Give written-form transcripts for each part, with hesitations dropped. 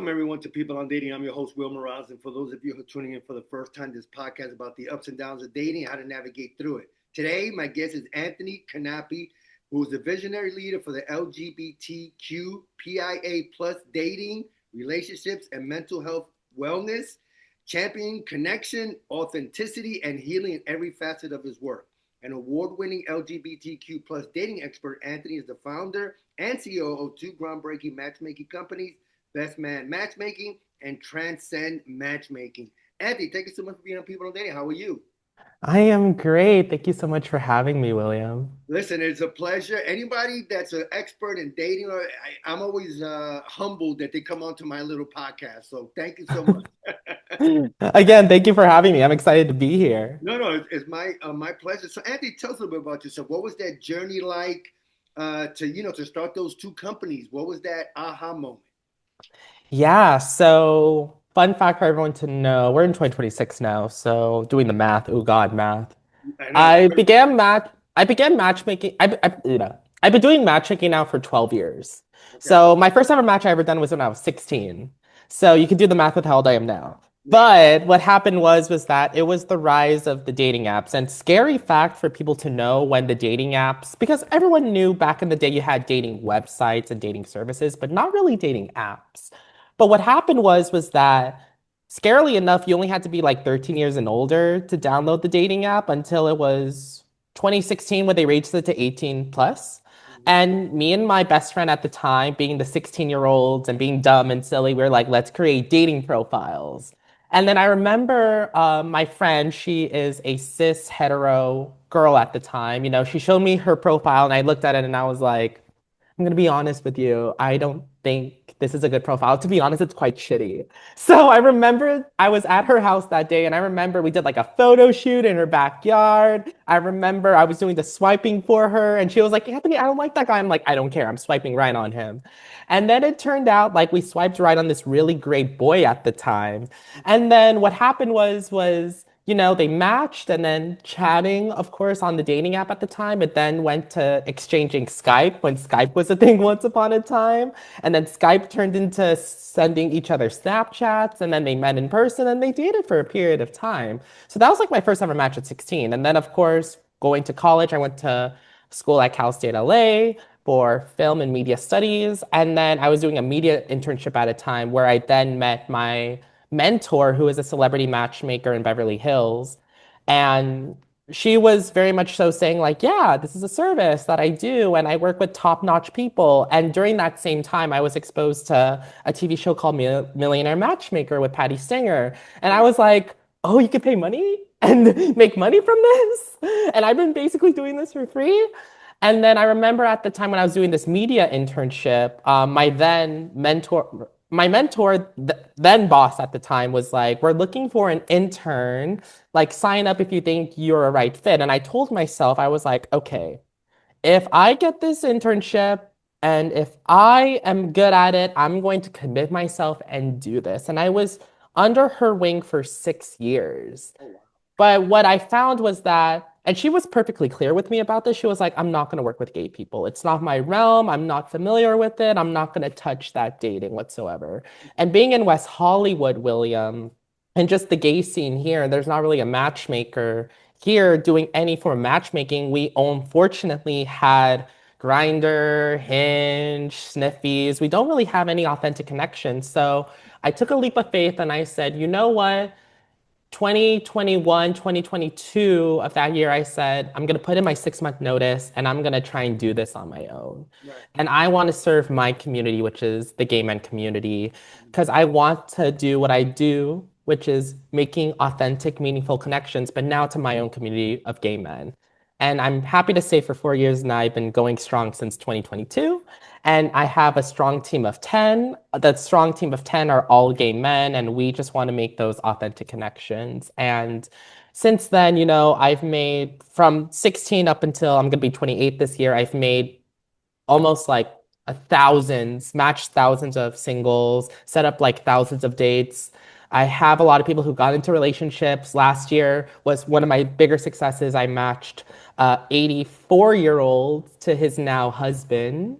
everyone, to People on Dating. I'm your host, Will Morales. And for those of you who are tuning in for the first time, this podcast is about the ups and downs of dating and how to navigate through it. Today, my guest is Anthony Canapi, who is the visionary leader for the LGBTQPIA plus dating, relationships, and mental health wellness, championing connection, authenticity, and healing in every facet of his work. An award-winning LGBTQ plus dating expert, Anthony is the founder and CEO of two groundbreaking matchmaking companies, Man Matchmaking and Transcend Matchmaking. Anthony, thank you so much for being on People on Dating. How are you? I am great. Thank you so much for having me, William. Listen, it's a pleasure. Anybody that's an expert in dating, I'm always humbled that they come onto my little podcast. So thank you so much. Again, thank you for having me. I'm excited to be here. No, it's my pleasure. So Anthony, tell us a little bit about yourself. What was that journey like to start those two companies? What was that aha moment? Yeah, so fun fact for everyone to know, we're in 2026 now, so doing the math, oh God, math. I know. I began matchmaking. I've been doing matchmaking now for 12 years. Okay. So my first ever match I ever done was when I was 16. So you can do the math with how old I am now. Right. But what happened was that it was the rise of the dating apps. And scary fact for people to know when the dating apps, because everyone knew back in the day you had dating websites and dating services, but not really dating apps. But what happened was that scarily enough, you only had to be like 13 years and older to download the dating app until it was 2016 when they raised it to 18 plus. And me and my best friend at the time, being the 16-year-olds and being dumb and silly, we were like, let's create dating profiles. And then I remember my friend, she is a cis hetero girl at the time. You know, she showed me her profile and I looked at it and I was like, I'm gonna be honest with you. I don't think this is a good profile. To be honest, it's quite shitty. So I remember I was at her house that day, and I remember we did like a photo shoot in her backyard. I remember I was doing the swiping for her, and she was like, Anthony, I don't like that guy. I'm like, I don't care. I'm swiping right on him. And then it turned out like we swiped right on this really great boy at the time. And then what happened was they matched and then chatting, of course, on the dating app at the time. It then went to exchanging Skype when Skype was a thing once upon a time. And then Skype turned into sending each other Snapchats. And then they met in person and they dated for a period of time. So that was like my first ever match at 16. And then, of course, going to college, I went to school at Cal State LA for film and media studies. And then I was doing a media internship at a time where I then met my mentor, who is a celebrity matchmaker in Beverly Hills. And she was very much so saying, like, yeah, this is a service that I do, and I work with top-notch people. And during that same time, I was exposed to a TV show called Millionaire Matchmaker with Patty Singer. And I was like, oh, you could pay money and make money from this? And I've been basically doing this for free. And then I remember at the time when I was doing this media internship, my mentor, then boss at the time, was like, we're looking for an intern. Like, sign up if you think you're a right fit. And I told myself, I was like, okay, if I get this internship and if I am good at it, I'm going to commit myself and do this. And I was under her wing for 6 years. Oh, wow. But what I found was that, and she was perfectly clear with me about this. She was like, I'm not going to work with gay people. It's not my realm. I'm not familiar with it. I'm not going to touch that dating whatsoever. And being in West Hollywood, William, and just the gay scene here, there's not really a matchmaker here doing any form of matchmaking. We unfortunately had Grinder, Hinge, Sniffies. We don't really have any authentic connections. So I took a leap of faith and I said, you know what? 2021, 2022 of that year, I said, I'm going to put in my 6 month notice and I'm going to try and do this on my own. Right. And I want to serve my community, which is the gay men community, because I want to do what I do, which is making authentic, meaningful connections, but now to my own community of gay men. And I'm happy to say for 4 years now, I've been going strong since 2022. And I have a strong team of 10. That strong team of 10 are all gay men, and we just want to make those authentic connections. And since then, I've made from 16 up until I'm going to be 28 this year, I've made almost like thousands, matched thousands of singles, set up like thousands of dates. I have a lot of people who got into relationships. Last year was one of my bigger successes. I matched 84-year-old to his now husband.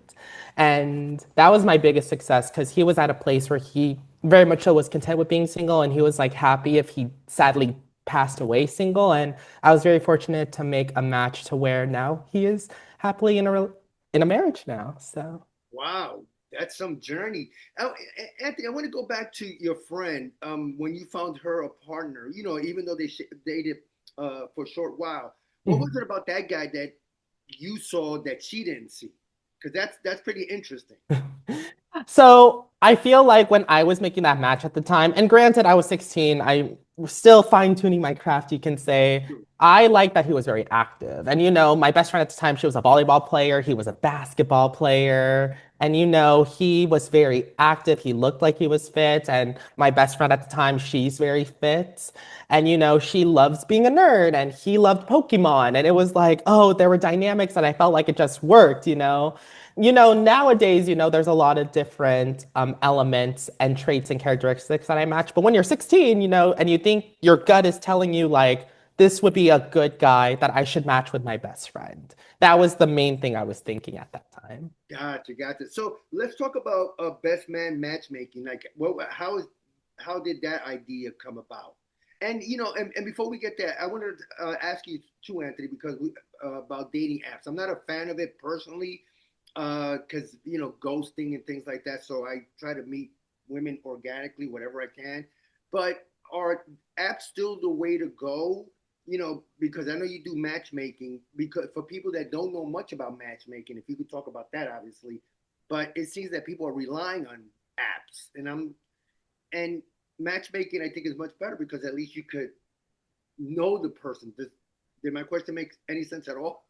And that was my biggest success because he was at a place where he very much so was content with being single, and he was like happy if he sadly passed away single. And I was very fortunate to make a match to where now he is happily in a marriage now. So Wow, that's some journey. Oh, Anthony, I want to go back to your friend. When you found her a partner, even though they dated for a short while, what was it about that guy that you saw that she didn't see? Because that's pretty interesting. So I feel like when I was making that match at the time, and granted, I was 16, I was still fine-tuning my craft, you can say. I liked that he was very active. And my best friend at the time, she was a volleyball player, he was a basketball player, and he was very active. He looked like he was fit. And my best friend at the time, she's very fit. And she loves being a nerd and he loved Pokemon. And it was like, oh, there were dynamics that I felt like it just worked. Nowadays, there's a lot of different elements and traits and characteristics that I match. But when you're 16, and you think your gut is telling you, like, this would be a good guy that I should match with my best friend. That was the main thing I was thinking at that time. Gotcha. So let's talk about best man matchmaking. Like, how did that idea come about? And before we get there, I wanted to ask you too, Anthony, because about dating apps. I'm not a fan of it personally, because ghosting and things like that. So I try to meet women organically, whatever I can. But are apps still the way to go? Because I know you do matchmaking. Because for people that don't know much about matchmaking, if you could talk about that, obviously. But it seems that people are relying on apps, and matchmaking, I think, is much better because at least you could know the person. Did my question make any sense at all?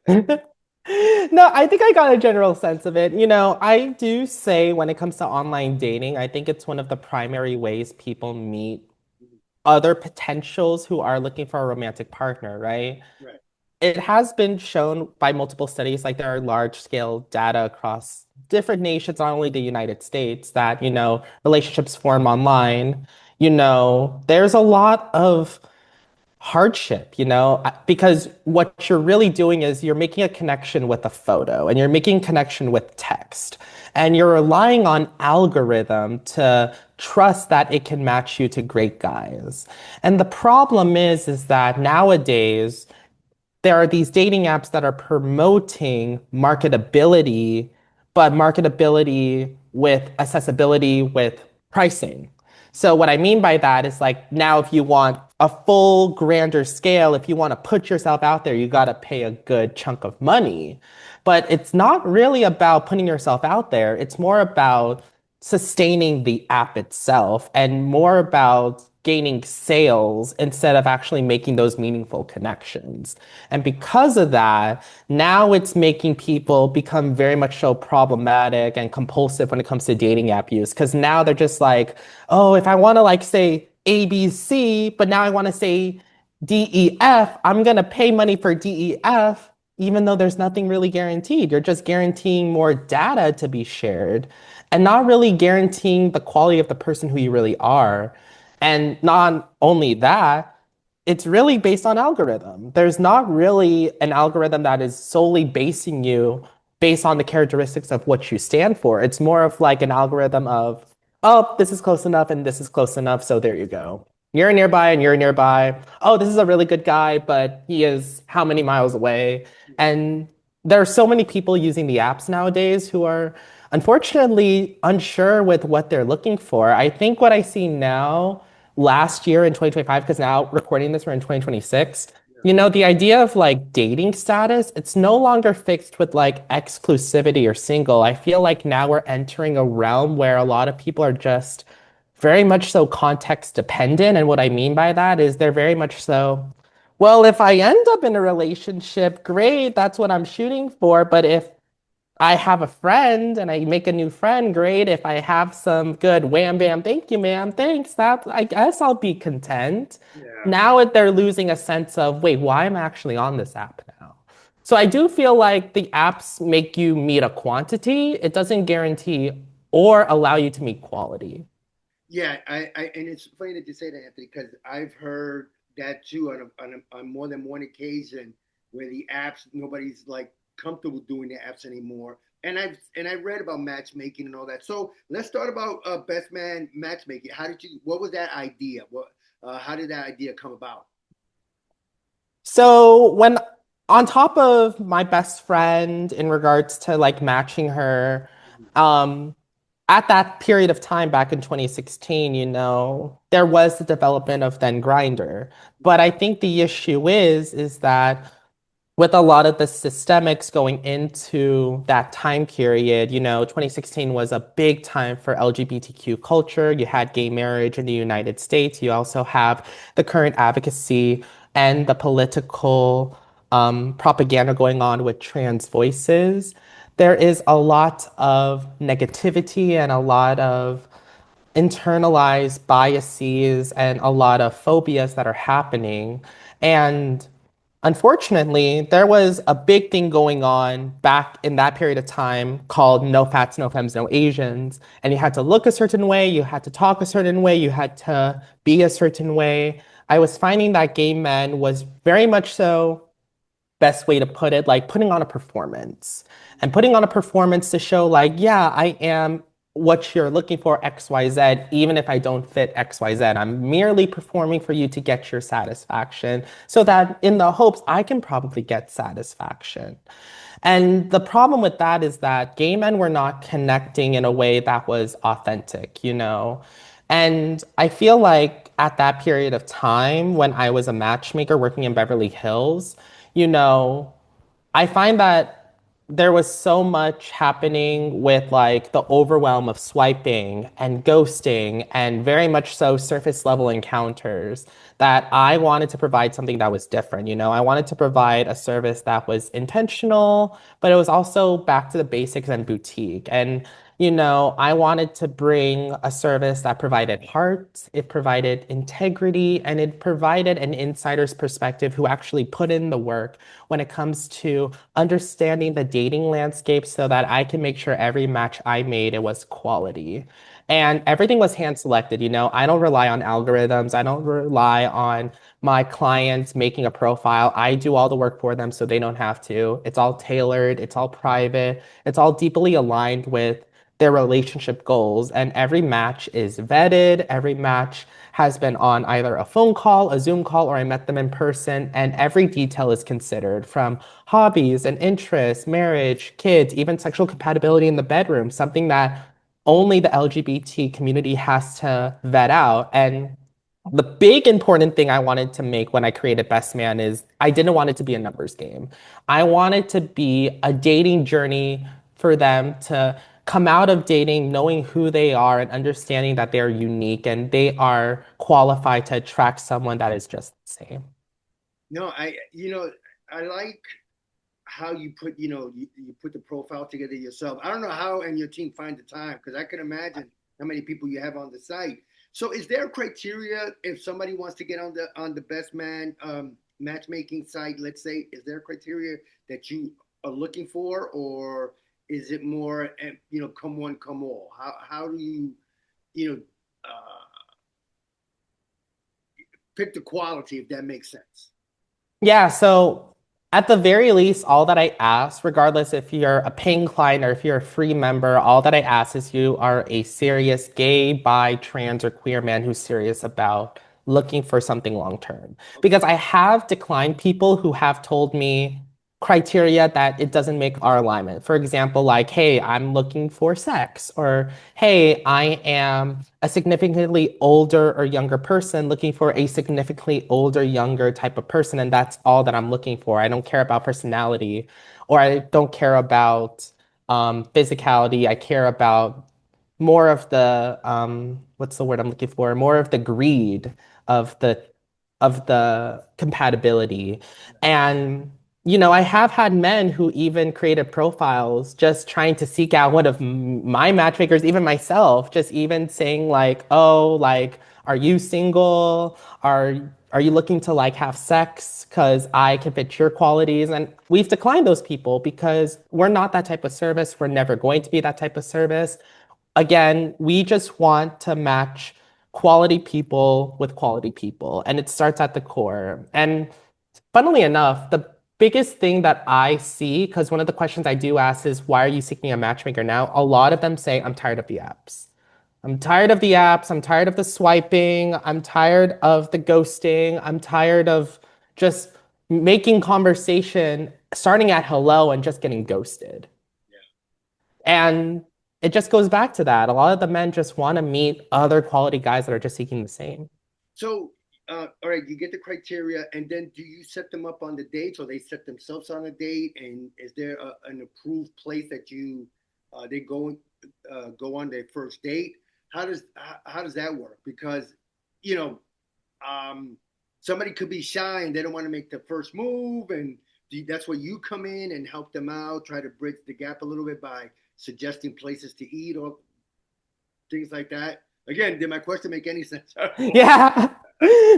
No, I think I got a general sense of it. I do say when it comes to online dating, I think it's one of the primary ways people meet other potentials who are looking for a romantic partner, right? Right. It has been shown by multiple studies, like there are large scale data across different nations, not only the United States, that, relationships form online. There's a lot of hardship, because what you're really doing is you're making a connection with a photo and you're making a connection with text and you're relying on algorithm to trust that it can match you to great guys. And the problem is that nowadays there are these dating apps that are promoting marketability, but marketability with accessibility with pricing. So what I mean by that is like now if you want a full grander scale, if you want to put yourself out there, you got to pay a good chunk of money. But it's not really about putting yourself out there. It's more about sustaining the app itself and more about gaining sales instead of actually making those meaningful connections. And because of that, now it's making people become very much so problematic and compulsive when it comes to dating app use. Because now they're just like, oh, if I want to like say ABC, but now I want to say DEF, I'm going to pay money for DEF, even though there's nothing really guaranteed. You're just guaranteeing more data to be shared and not really guaranteeing the quality of the person who you really are. And not only that, it's really based on algorithm. There's not really an algorithm that is solely basing you based on the characteristics of what you stand for. It's more of like an algorithm of, oh, this is close enough and this is close enough, so there you go. You're nearby and you're nearby. Oh, this is a really good guy, but he is how many miles away? And there are so many people using the apps nowadays who are unfortunately unsure with what they're looking for. I think what I see now last year in 2025, because now recording this, we're in 2026. The idea of like dating status, it's no longer fixed with like exclusivity or single. I feel like now we're entering a realm where a lot of people are just very much so context dependent. And what I mean by that is they're very much so, well, if I end up in a relationship, great, that's what I'm shooting for. But if I have a friend and I make a new friend, great. If I have some good wham bam, thank you, ma'am, thanks, that I guess I'll be content. Yeah. Now they're losing a sense of, wait, why am I actually on this app now? So I do feel like the apps make you meet a quantity. It doesn't guarantee or allow you to meet quality. Yeah, and it's funny that you say that, Anthony, because I've heard that too on more than one occasion where the apps, nobody's like comfortable doing the apps anymore and I read about matchmaking and all that. So let's start about Best Man Matchmaking. How did you? What was that idea? What? How did that idea come about? So when on top of my best friend in regards to like matching her, um, at that period of time back in 2016, there was the development of then Grinder. But I think the issue is that with a lot of the systemics going into that time period, 2016 was a big time for LGBTQ culture. You had gay marriage in the United States. You also have the current advocacy and the political propaganda going on with trans voices. There is a lot of negativity and a lot of internalized biases and a lot of phobias that are happening. And unfortunately, there was a big thing going on back in that period of time called no fats, no femmes, no Asians. And you had to look a certain way, you had to talk a certain way, you had to be a certain way. I was finding that gay men was very much so, best way to put it, like putting on a performance and putting on a performance to show, like, yeah, I am what you're looking for, XYZ, even if I don't fit XYZ. I'm merely performing for you to get your satisfaction so that in the hopes I can probably get satisfaction. And the problem with that is that gay men were not connecting in a way that was authentic, And I feel like at that period of time when I was a matchmaker working in Beverly Hills, you know, I find that there was so much happening with like the overwhelm of swiping and ghosting and very much so surface level encounters that I wanted to provide something that was different. I wanted to provide a service that was intentional, but it was also back to the basics and boutique. And I wanted to bring a service that provided heart, it provided integrity, and it provided an insider's perspective who actually put in the work when it comes to understanding the dating landscape so that I can make sure every match I made, it was quality. And everything was hand selected, I don't rely on algorithms. I don't rely on my clients making a profile. I do all the work for them so they don't have to. It's all tailored, it's all private, it's all deeply aligned with their relationship goals. And every match is vetted. Every match has been on either a phone call, a Zoom call, or I met them in person. And every detail is considered from hobbies and interests, marriage, kids, even sexual compatibility in the bedroom, something that only the LGBT community has to vet out. And the big important thing I wanted to make when I created Best Man is I didn't want it to be a numbers game. I wanted to be a dating journey for them to come out of dating knowing who they are and understanding that they're unique and they are qualified to attract someone that is just the same. No, I like how you put, you put the profile together yourself. I don't know how and your team find the time because I can imagine how many people you have on the site. So, is there a criteria if somebody wants to get on the Best Man matchmaking site? Let's say, is there a criteria that you are looking for, or is it more, come one, come all? How do you, you know, pick the quality if that makes sense? Yeah, so at the very least, all that I ask, regardless if you're a paying client or if you're a free member, all that I ask is you are a serious gay, bi, trans, or queer man who's serious about looking for something long term. Okay. Because I have declined people who have told me criteria that it doesn't make our alignment. For example, like, hey, I'm looking for sex, or hey, I am a significantly older or younger person looking for a significantly older, younger type of person, and that's all that I'm looking for. I don't care about personality, or I don't care about physicality. I care about more of the what's the word I'm looking for? More of the greed of the compatibility. And I have had men who even created profiles just trying to seek out one of my matchmakers, even myself, just even saying like, "Oh, like, are you single? Are you looking to like have sex? Because I can fit your qualities." And we've declined those people because we're not that type of service. We're never going to be that type of service. Again, we just want to match quality people with quality people, and it starts at the core. And funnily enough, the biggest thing that I see, because one of the questions I do ask is, why are you seeking a matchmaker now? A lot of them say, I'm tired of the apps. I'm tired of the apps. I'm tired of the swiping. I'm tired of the ghosting. I'm tired of just making conversation, starting at hello and just getting ghosted. And it just goes back to that. A lot of the men just want to meet other quality guys that are just seeking the same. So, all right, you get the criteria, and then do you set them up on the dates, or they set themselves on a date? And is there an approved place that they go on their first date? How does that work? Because you know, somebody could be shy and they don't want to make the first move, and that's where you come in and help them out, try to bridge the gap a little bit by suggesting places to eat or things like that. Again, did my question make any sense? Yeah.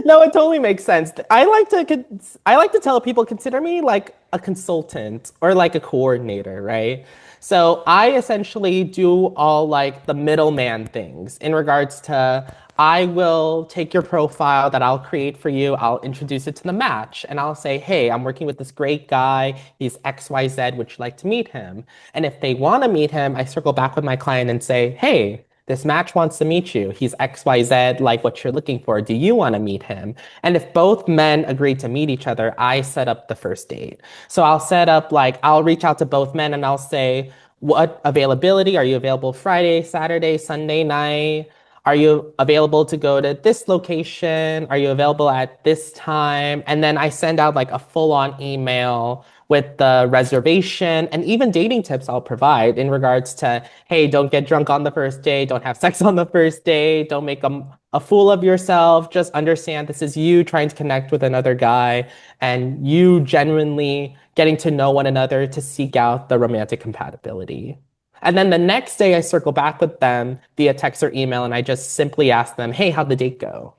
No, it totally makes sense. I like to tell people consider me like a consultant or like a coordinator, right? So I essentially do all like the middleman things in regards to I will take your profile that I'll create for you, I'll introduce it to the match, and I'll say, hey, I'm working with this great guy, he's XYZ, would you like to meet him? And if they want to meet him, I circle back with my client and say, hey, this match wants to meet you. He's XYZ, like what you're looking for. Do you want to meet him? And if both men agree to meet each other, I set up the first date. So I'll set up like, I'll reach out to both men and I'll say, what availability? Are you available Friday, Saturday, Sunday night? Are you available to go to this location? Are you available at this time? And then I send out like a full-on email with the reservation and even dating tips I'll provide in regards to, hey, don't get drunk on the first day, don't have sex on the first day, don't make a fool of yourself. Just understand this is you trying to connect with another guy and you genuinely getting to know one another to seek out the romantic compatibility. And then the next day, I circle back with them via text or email, and I just simply ask them, hey, how'd the date go?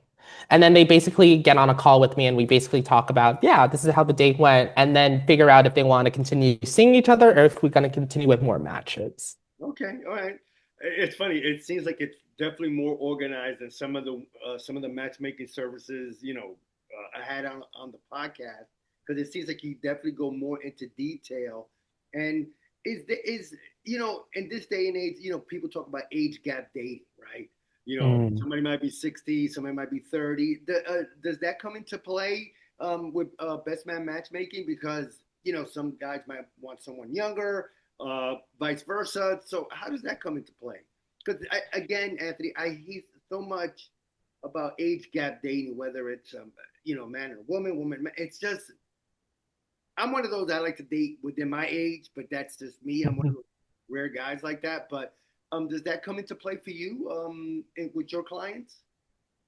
And then they basically get on a call with me, and we basically talk about, yeah, this is how the date went, and then figure out if they want to continue seeing each other or if we're going to continue with more matches. Okay, all right. It's funny. It seems like it's definitely more organized than some of the matchmaking services I had on the podcast, because it seems like you definitely go more into detail. And is in this day and age, people talk about age gap dating, right? Mm. Somebody might be 60, somebody might be 30. Does that come into play with best man matchmaking? Because some guys might want someone younger, vice versa. So how does that come into play? Because again, Anthony, I hear so much about age gap dating, whether it's man or woman, woman. It's just I'm one of those I like to date within my age, but that's just me. I'm one of those rare guys like that. But does that come into play for you with your clients?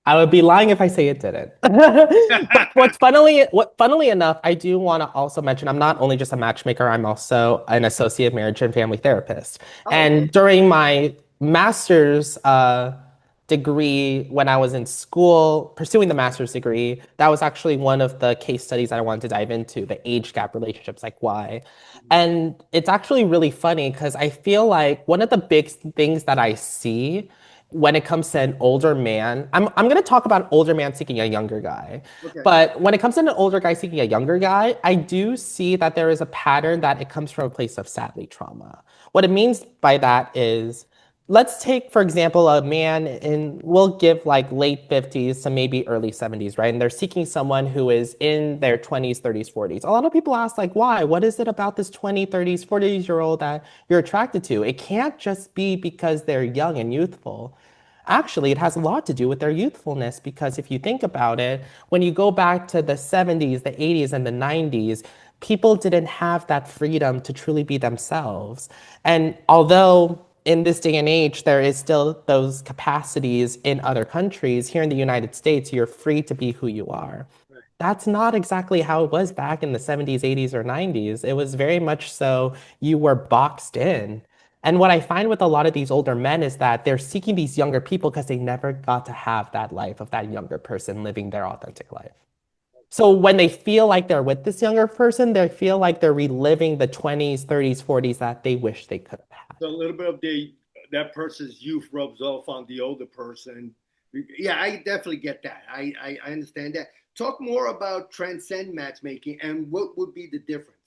I would be lying if I say it didn't. But funnily enough, I do want to also mention I'm not only just a matchmaker, I'm also an associate marriage and family therapist. Oh, okay. And during my master's degree, when I was in school pursuing the master's degree, that was actually one of the case studies that I wanted to dive into, the age gap relationships, like why. Mhm. And it's actually really funny because I feel like one of the big things that I see when it comes to an older man, I'm going to talk about an older man seeking a younger guy. Okay. But when it comes to an older guy seeking a younger guy, I do see that there is a pattern that it comes from a place of sadly trauma. What it means by that is, let's take, for example, a man in, we'll give like late 50s to maybe early 70s, right? And they're seeking someone who is in their 20s, 30s, 40s. A lot of people ask, like, why? What is it about this 20, 30s, 40s-year-old that you're attracted to? It can't just be because they're young and youthful. Actually, it has a lot to do with their youthfulness because if you think about it, when you go back to the 70s, the 80s, and the 90s, people didn't have that freedom to truly be themselves. And although in this day and age, there is still those capacities in other countries, here in the United States, you're free to be who you are. Right. That's not exactly how it was back in the 70s, 80s, or 90s. It was very much so you were boxed in. And what I find with a lot of these older men is that they're seeking these younger people because they never got to have that life of that younger person living their authentic life. So when they feel like they're with this younger person, they feel like they're reliving the 20s, 30s, 40s that they wish they could have had. So a little bit of that person's youth rubs off on the older person. Yeah, I definitely get that. I understand that. talk more about Transcend Matchmaking and what would be the difference.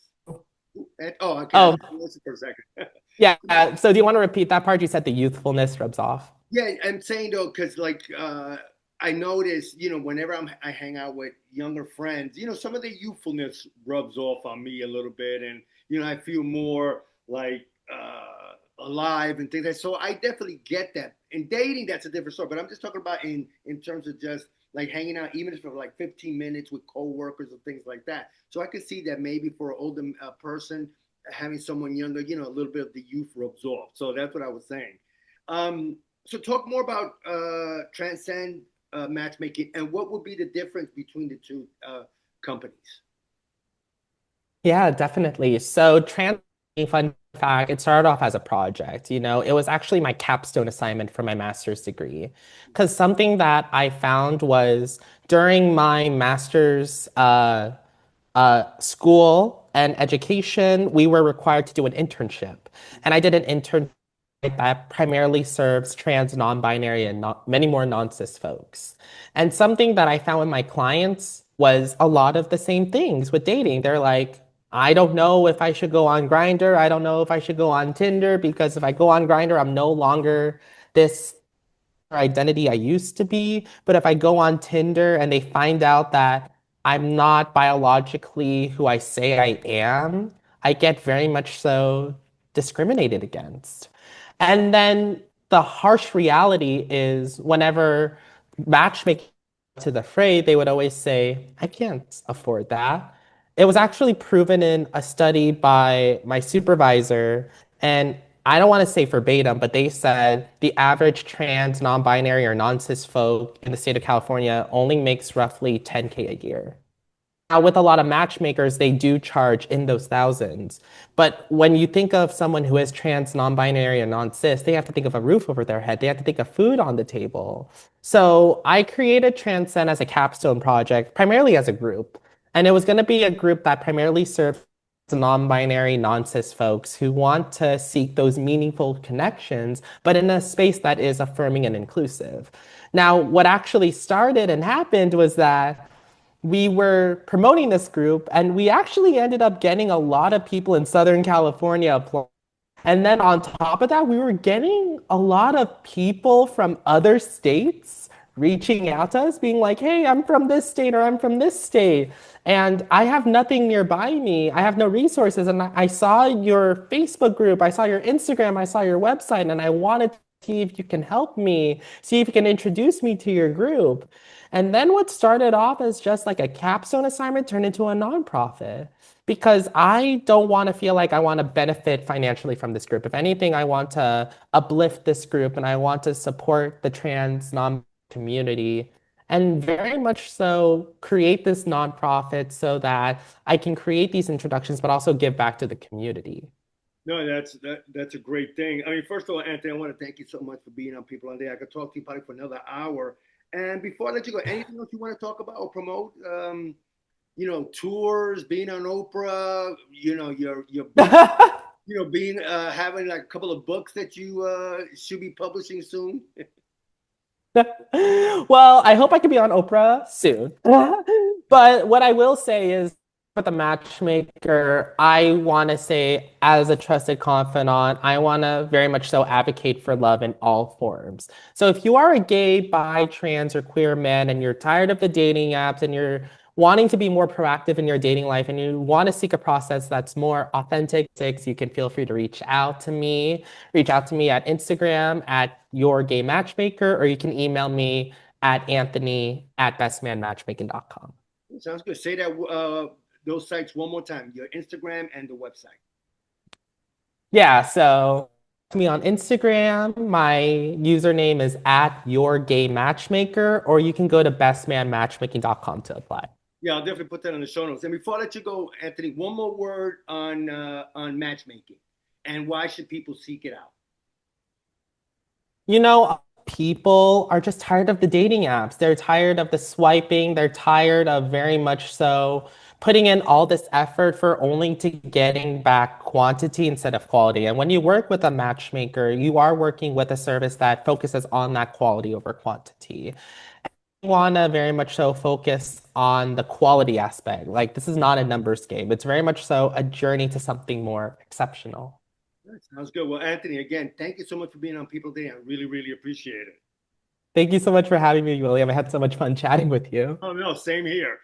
Oh, okay. I Oh, listened for a second. yeah. So do you want to repeat that part? You said the youthfulness rubs off. Yeah, I'm saying though, because like I notice, whenever I hang out with younger friends, some of the youthfulness rubs off on me a little bit, and I feel more like alive and things. So I definitely get that. In dating, that's a different story. But I'm just talking about in terms of just like hanging out, even if for like 15 minutes with coworkers and things like that. So I could see that maybe for an older person, having someone younger, a little bit of the youth rubs off. So that's what I was saying. Um, so talk more about Transcend Matchmaking and what would be the difference between the two companies. Yeah, definitely. So trans fun fact, it started off as a project. It was actually my capstone assignment for my master's degree. Because something that I found was during my master's school and education, we were required to do an internship. And I did an internship that primarily serves trans, non-binary, and many more non-cis folks. And something that I found with my clients was a lot of the same things with dating. They're like, I don't know if I should go on Grindr. I don't know if I should go on Tinder because if I go on Grindr, I'm no longer this identity I used to be. But if I go on Tinder and they find out that I'm not biologically who I say I am, I get very much so discriminated against. And then the harsh reality is whenever matchmaking to the fray, they would always say, I can't afford that. It was actually proven in a study by my supervisor, and I don't want to say verbatim, but they said the average trans, non-binary, or non-cis folk in the state of California only makes roughly 10K a year. Now, with a lot of matchmakers, they do charge in those thousands. But when you think of someone who is trans, non-binary, and non-cis, they have to think of a roof over their head. They have to think of food on the table. So I created Transcend as a capstone project, primarily as a group. And it was going to be a group that primarily served non-binary, non-cis folks who want to seek those meaningful connections, but in a space that is affirming and inclusive. Now, what actually started and happened was that we were promoting this group, and we actually ended up getting a lot of people in Southern California applying. And then on top of that, we were getting a lot of people from other states reaching out to us, being like, hey, I'm from this state or I'm from this state. And I have nothing nearby me. I have no resources. And I saw your Facebook group, I saw your Instagram, I saw your website, and I wanted to see if you can help me, see if you can introduce me to your group. And then what started off as just like a capstone assignment turned into a nonprofit because I don't want to feel like I want to benefit financially from this group. If anything, I want to uplift this group and I want to support the trans non community and very much so create this nonprofit so that I can create these introductions, but also give back to the community. No, that's a great thing. I mean, first of all, Anthony, I want to thank you so much for being on People on Day. I could talk to you probably for another hour. And before I let you go, anything else you want to talk about or promote? Tours, being on Oprah, your book, being having like a couple of books that you should be publishing soon. Well, I hope I can be on Oprah soon. But what I will say is, with the matchmaker, I want to say, as a trusted confidant, I want to very much so advocate for love in all forms. So if you are a gay, bi, trans, or queer man and you're tired of the dating apps and you're wanting to be more proactive in your dating life and you want to seek a process that's more authentic, you can feel free to reach out to me. Reach out to me at Instagram at your gay matchmaker, or you can email me at anthony@bestmanmatchmaking.com. Sounds good. Say that those sites one more time. Your Instagram and the website. Yeah, so me on Instagram. My username is at your gay matchmaker, or you can go to bestmanmatchmaking.com to apply. Yeah, I'll definitely put that on the show notes. And before I let you go, Anthony, one more word on matchmaking and why should people seek it out? People are just tired of the dating apps. They're tired of the swiping. They're tired of very much so putting in all this effort for only to getting back quantity instead of quality. And when you work with a matchmaker, you are working with a service that focuses on that quality over quantity. want to very much so focus on the quality aspect. Like, this is not a numbers game. It's very much so a journey to something more exceptional. That sounds good. Well, Anthony, again, thank you so much for being on People Day. I really, really appreciate it. Thank you so much for having me, William. I had so much fun chatting with you. Oh, no, same here.